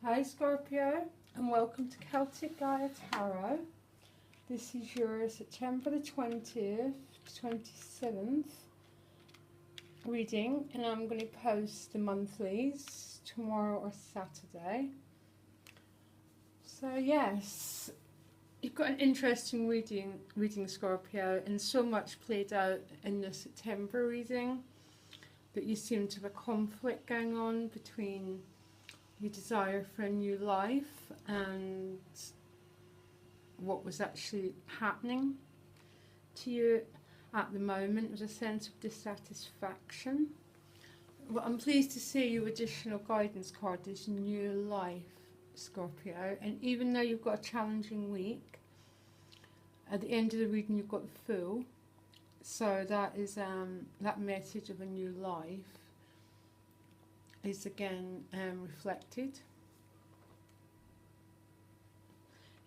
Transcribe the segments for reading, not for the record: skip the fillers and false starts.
Hi Scorpio, and welcome to Celtic Gaia Tarot. This is your September the 20th to 27th reading, and I'm going to post the monthlies tomorrow or Saturday. So yes, you've got an interesting reading Scorpio, and so much played out in the September reading that you seem to have a conflict going on between your desire for a new life and what was actually happening to you at the moment. Was a sense of dissatisfaction. Well, I'm pleased to see your additional guidance card is new life, Scorpio, and even though you've got a challenging week, at the end of the reading you've got the Fool, so that is that message of a new life is again reflected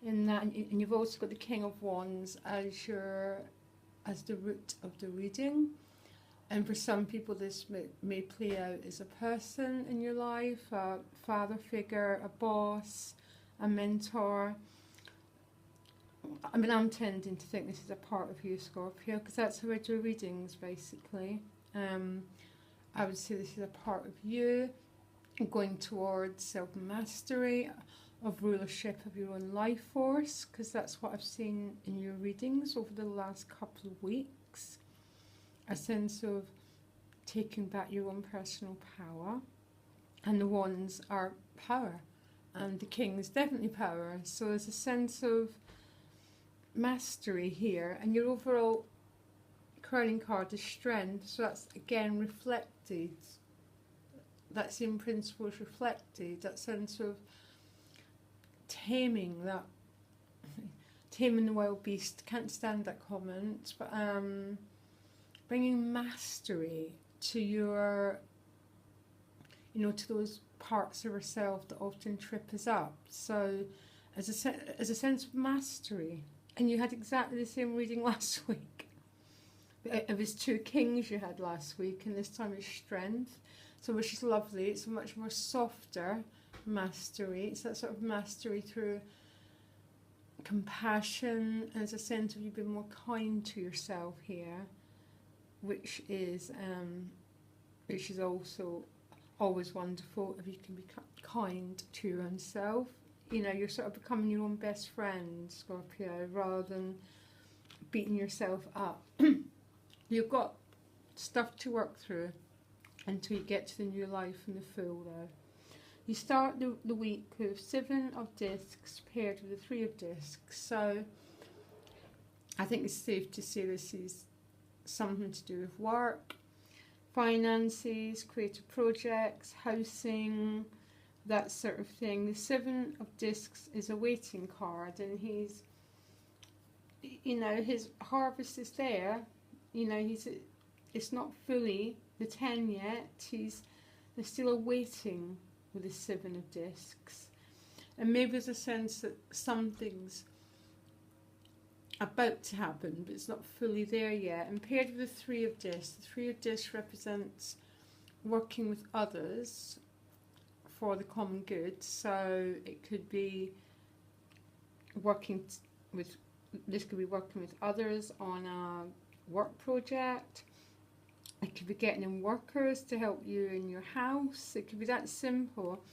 in that, and you've also got the King of Wands as the root of the reading. And for some people this may play out as a person in your life, a father figure, a boss, a mentor. I mean, I'm tending to think this is a part of you, Scorpio, because that's how I do readings basically. I would say this is a part of you going towards self-mastery, of rulership of your own life force, because that's what I've seen in your readings over the last couple of weeks. A sense of taking back your own personal power, and the Wands are power, and the King is definitely power. So there's a sense of mastery here, and your overall crowning card is strength, so that's again reflected, that's in principles reflected, that sense of taming the wild beast. Can't stand that comment, but bringing mastery to your, to those parts of ourselves that often trip us up. So as a sense of mastery. And you had exactly the same reading last week. Of his two kings you had last week, and this time is strength, so which is lovely. It's a much more softer mastery. It's that sort of mastery through compassion, as a sense of you being more kind to yourself here, which is also always wonderful if you can be kind to your own self. You're sort of becoming your own best friend, Scorpio, rather than beating yourself up. You've got stuff to work through until you get to the new life and the Fool, though. You start the week with 7 of discs paired with the 3 of discs, so I think it's safe to say this is something to do with work, finances, creative projects, housing, that sort of thing. The 7 of discs is a waiting card, and he's, his harvest is there. It's not fully the 10 yet. They're still awaiting with the 7 of discs, and maybe there's a sense that something's about to happen, but it's not fully there yet. And paired with the 3 of discs, the 3 of discs represents working with others for the common good. So it could be working with others on a work project. It could be getting in workers to help you in your house. It could be that simple.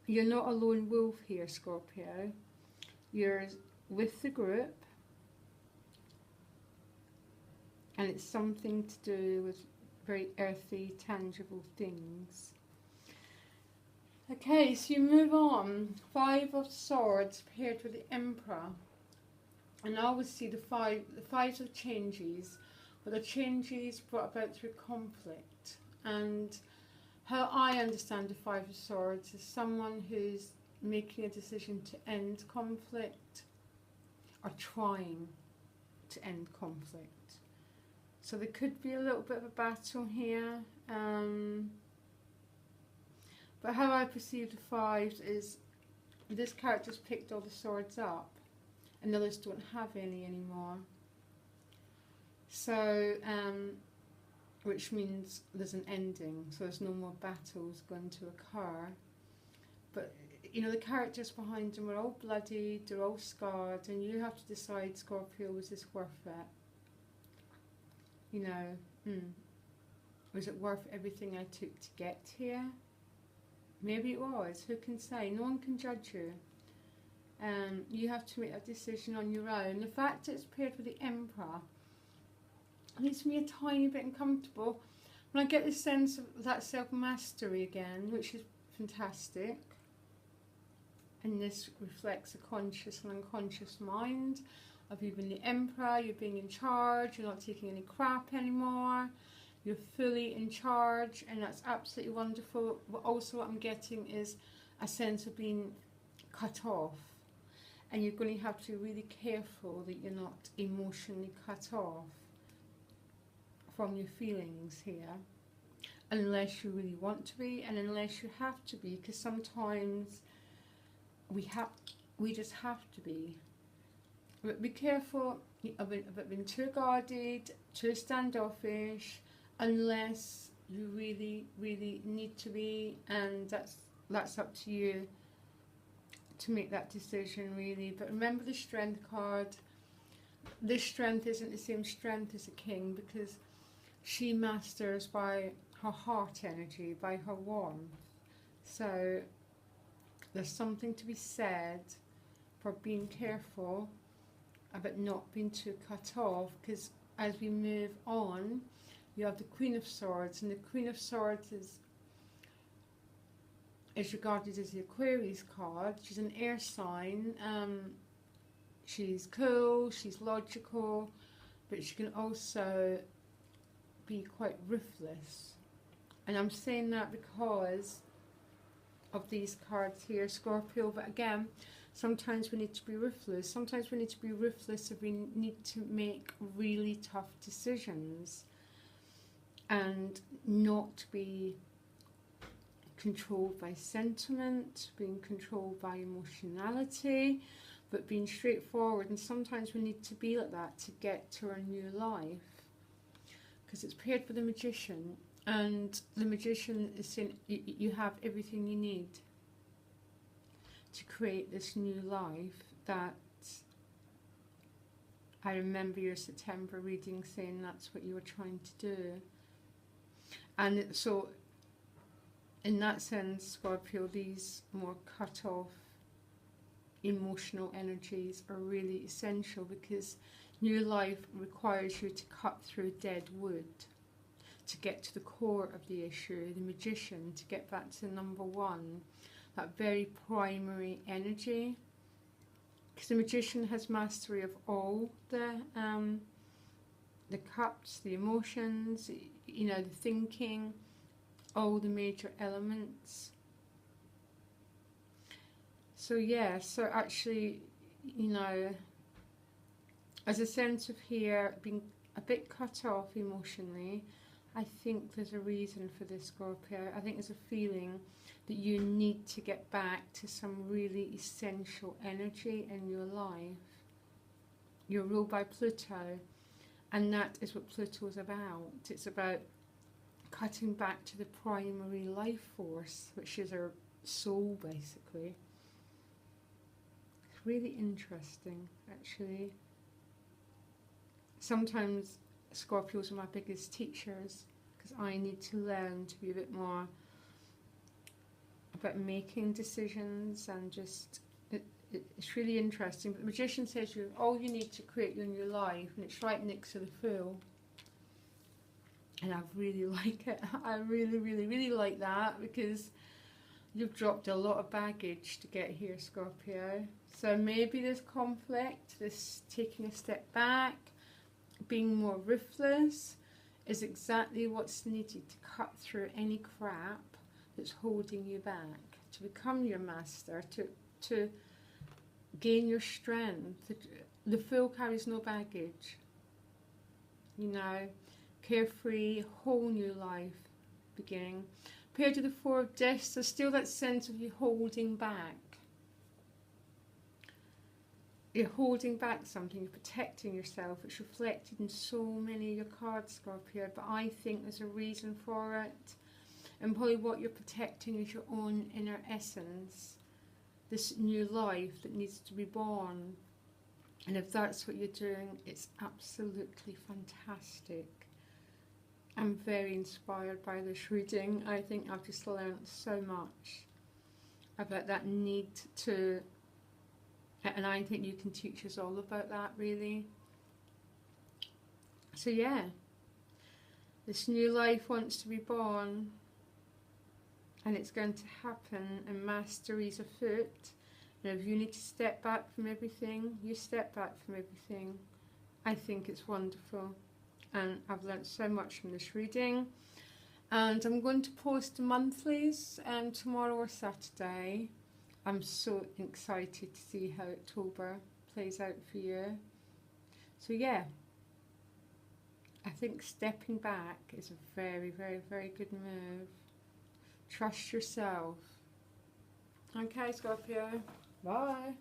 You're not a lone wolf here, Scorpio. You're with the group, and it's something to do with very earthy, tangible things. Okay, so you move on. 5 of Swords paired with the Emperor. And I always see the fives of changes, but the changes brought about through conflict. And how I understand the 5 of Swords is someone who's making a decision to end conflict, or trying to end conflict. So there could be a little bit of a battle here. But how I perceive the 5s is this character's picked all the swords up, and the others don't have any anymore. So, which means there's an ending, so there's no more battles going to occur. But you know, the characters behind them are all bloodied, they're all scarred, and you have to decide, Scorpio, was this worth it? You know, was it worth everything I took to get here? Maybe it was, who can say? No one can judge you. You have to make that decision on your own. The fact that it's paired with the Emperor leaves me a tiny bit uncomfortable. When I get this sense of that self-mastery again, which is fantastic, and this reflects a conscious and unconscious mind of even the Emperor. You're being in charge, you're not taking any crap anymore, you're fully in charge, and that's absolutely wonderful. But also what I'm getting is a sense of being cut off, and you're going to have to be really careful that you're not emotionally cut off from your feelings here, unless you really want to be, and unless you have to be, because sometimes we just have to be. But be careful about being too guarded, too standoffish, unless you really, really need to be, and that's up to you to make that decision, really. But remember the Strength card. This strength isn't the same strength as a king, because she masters by her heart energy, by her warmth. So there's something to be said for being careful about not being too cut off, because as we move on, you have the Queen of Swords, and the Queen of Swords is regarded as the Aquarius card. She's an air sign. She's cool, she's logical, but she can also be quite ruthless. And I'm saying that because of these cards here, Scorpio. But again, sometimes we need to be ruthless. Sometimes we need to be ruthless if we need to make really tough decisions, and not be controlled by sentiment, being controlled by emotionality, but being straightforward. And sometimes we need to be like that to get to our new life, because it's paired with the Magician, and the Magician is saying you have everything you need to create this new life. That I remember your September reading saying that's what you were trying to do. And so in that sense, Scorpio, these more cut off emotional energies are really essential, because new life requires you to cut through dead wood to get to the core of the issue, the Magician, to get back to number one, that very primary energy. Because the Magician has mastery of all the cups, the emotions, you know, the thinking, all the major elements. So yeah, so actually, you know, as a sense of here being a bit cut off emotionally, I think there's a reason for this, Scorpio. I think there's a feeling that you need to get back to some really essential energy in your life. You're ruled by Pluto, and that is what Pluto is about. It's about cutting back to the primary life force, which is our soul, basically. It's really interesting, actually. Sometimes Scorpios are my biggest teachers, because I need to learn to be a bit more about making decisions, and just it's really interesting. But the Magician says all you need to create your new life, and it's right next to the Fool. And I really like it. I really, really, really like that, because you've dropped a lot of baggage to get here, Scorpio. So maybe this conflict, this taking a step back, being more ruthless, is exactly what's needed to cut through any crap that's holding you back, to become your master, to gain your strength. The Fool carries no baggage, you know, carefree, whole new life beginning. Paired to the Four of Discs, there's still that sense of you holding back. You're holding back something, you're protecting yourself. It's reflected in so many of your cards, Scorpio, but I think there's a reason for it. And probably what you're protecting is your own inner essence, this new life that needs to be born. And if that's what you're doing, it's absolutely fantastic. I'm very inspired by this reading. I think I've just learned so much about that need to, and I think you can teach us all about that, really. So yeah, this new life wants to be born, and it's going to happen, and mastery's afoot. And if you need to step back from everything, you step back from everything. I think it's wonderful, and I've learnt so much from this reading. And I'm going to post the monthlies tomorrow or Saturday. I'm so excited to see how October plays out for you. So yeah, I think stepping back is a very, very, very good move. Trust yourself. Okay, Scorpio. Bye.